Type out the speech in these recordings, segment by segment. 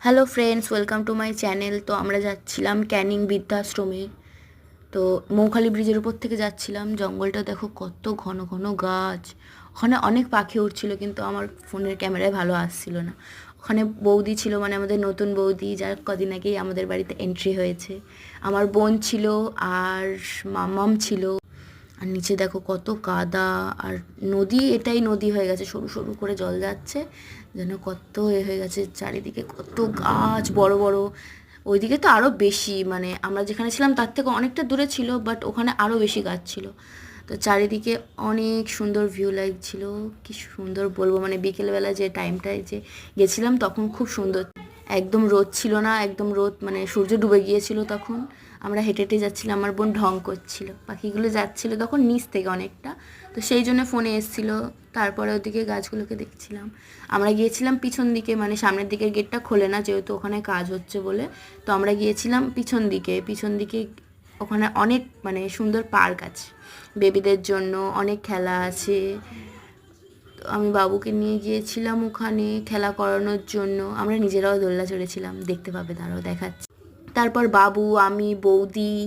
Hello friends, welcome to my channel. তো আমরা যাচ্ছিলাম ক্যানিং বৃদ্ধাশ্রমে। তো মৌখালি ব্রিজের উপর থেকে যাচ্ছিলাম। জঙ্গলটা দেখো কত ঘন ঘন গাছ। ওখানে অনেক পাখি উঠছিল, কিন্তু আমার ফোনের ক্যামেরায় ভালো আসছিল না। ওখানে বৌদি ছিল, মানে আমাদের নতুন বৌদি, যার কদিন আগেই আমাদের বাড়িতে এন্ট্রি হয়েছে। আমার বোন ছিল, আর মাম্মাম ছিল। আর নিচে দেখো কত কাদা, আর নদী, এটাই নদী হয়ে গেছে, সরু সরু করে জল যাচ্ছে, যেন কত হয়ে গেছে। চারিদিকে কত গাছ বড় বড়। ওইদিকে তো আরও বেশি, মানে আমরা যেখানে ছিলাম তার থেকে অনেকটা দূরে ছিল, বাট ওখানে আরও বেশি গাছ ছিল। তো চারিদিকে অনেক সুন্দর ভিউ লাগছিল। কি সুন্দর বলবো, মানে বিকেলবেলা যে টাইমটায় যে গেছিলাম তখন খুব সুন্দর। একদম রোদ ছিল না, একদম রোদ মানে সূর্য ডুবে গিয়েছিল তখন। আমরা হেঁটে হেঁটে যাচ্ছিলাম, আমার বোন ঢং করছিল, পাখিগুলো যাচ্ছিল তখন নিচ থেকে অনেকটা, তো সেই জন্য ফোনে এসছিল। তারপরে ওদিকে গাছগুলোকে দেখছিলাম। আমরা গিয়েছিলাম পিছন দিকে, মানে সামনের দিকের গেটটা খোলে না, যেহেতু ওখানে কাজ হচ্ছে বলে। তো আমরা গিয়েছিলাম পিছন দিকে। পিছন দিকে ওখানে অনেক মানে সুন্দর পার্ক আছে, বেবিদের জন্য অনেক খেলা আছে। তো আমি বাবুকে নিয়ে গিয়েছিলাম ওখানে খেলা করানোর জন্য। আমরা নিজেরাও দোলনা চড়েছিলাম, দেখতে পাবে, দাঁড়াও দেখাচ্ছি। তারপর বাবু, আমি, বৌদি,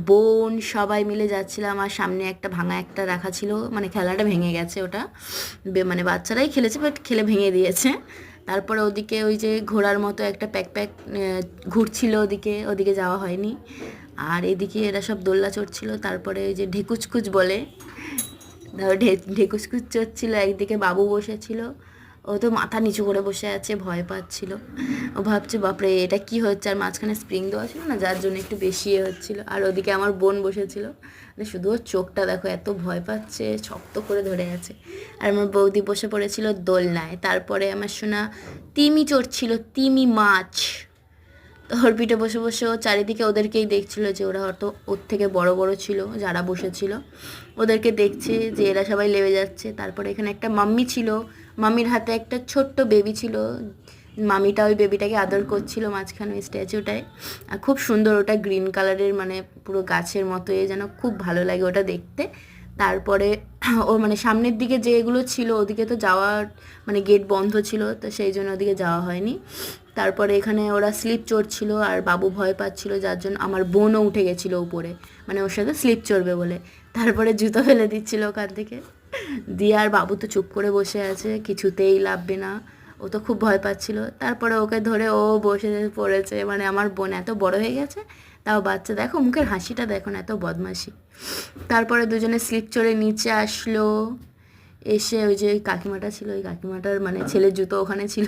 বোন সবাই মিলে যাচ্ছিলাম। আর সামনে একটা ভাঙা একটা রাখা ছিল, মানে খেলাটা ভেঙে গেছে ওটা। মানে বাচ্চারাই খেলেছে, বাট খেলে ভেঙে দিয়েছে। তারপরে ওদিকে ওই যে ঘোড়ার মতো একটা প্যাক প্যাক ঘুরছিল, ওদিকে ওদিকে যাওয়া হয়নি। আর এদিকে এরা সব দোলনা চড়ছিল। তারপরে ওই যে ঢেকুচকুচ বলে, ধরো ঢেকুসকুচ চড়ছিল। একদিকে বাবু বসেছিল, ও তো মাথা নিচু করে বসে আছে, ভয় পাচ্ছিল। ও ভাবছে বাপরে এটা কি হচ্ছে, আর মাঝখানে স্প্রিং দেওয়া ছিল না, যার জন্য একটু বেশি হচ্ছিল। আর ওদিকে আমার বোন বসেছিল, শুধু ওর চোখটা দেখো, এত ভয় পাচ্ছে, শক্ত করে ধরে আছে। আর আমার বৌদি বসে পড়েছিল দোলনায়। তারপরে আমার সোনা তিমি চড়ছিল, তিমি মাছ। তো ওর পিঠে বসে বসে ও চারিদিকে ওদেরকেই দেখছিল, যে ওরা হয়তো ওর থেকে বড় বড় ছিল যারা বসেছিল, ওদেরকে দেখছে যে এরা সবাই লেবে যাচ্ছে। তারপরে এখানে একটা মাম্মি ছিল, মাম্মির হাতে একটা ছোট্ট বেবি ছিল। মামিটা ওই বেবিটাকে আদর করছিল মাঝখানে ওই স্ট্যাচুটায়। আর খুব সুন্দর, ওটা গ্রিন কালারের, মানে পুরো গাছের মতো, যেন খুব ভালো লাগে ওটা দেখতে। তারপরে ও মানে সামনের দিকে যেগুলো ছিল ওদিকে তো যাওয়ার মানে গেট বন্ধ ছিল, তো সেই জন্য ওদিকে যাওয়া হয়নি। তারপরে এখানে ওরা স্লিপ চড়ছিল, আর বাবু ভয় পাচ্ছিল, যার জন্য আমার বোনও উঠে গেছিলো উপরে, মানে ওর সাথে স্লিপ চড়বে বলে। তারপরে জুতো ফেলে দিচ্ছিল ওখান থেকে দিয়ে। আর বাবু তো চুপ করে বসে আছে, কিছুতেই লাভবে না, ও তো খুব ভয় পাচ্ছিল। তারপরে ওকে ধরে ও বসে পড়েছে, মানে আমার বোন এত বড় হয়ে গেছে তাও বাচ্চা, দেখো মুখের হাসিটা দেখো না, এত বদমাশি। তারপরে দুজনে স্লিপ চড়ে নিচে আসলো। এসে ওই যে কাকিমাটা ছিল, ওই কাকিমাটার মানে ছেলের জুতো ওখানে ছিল।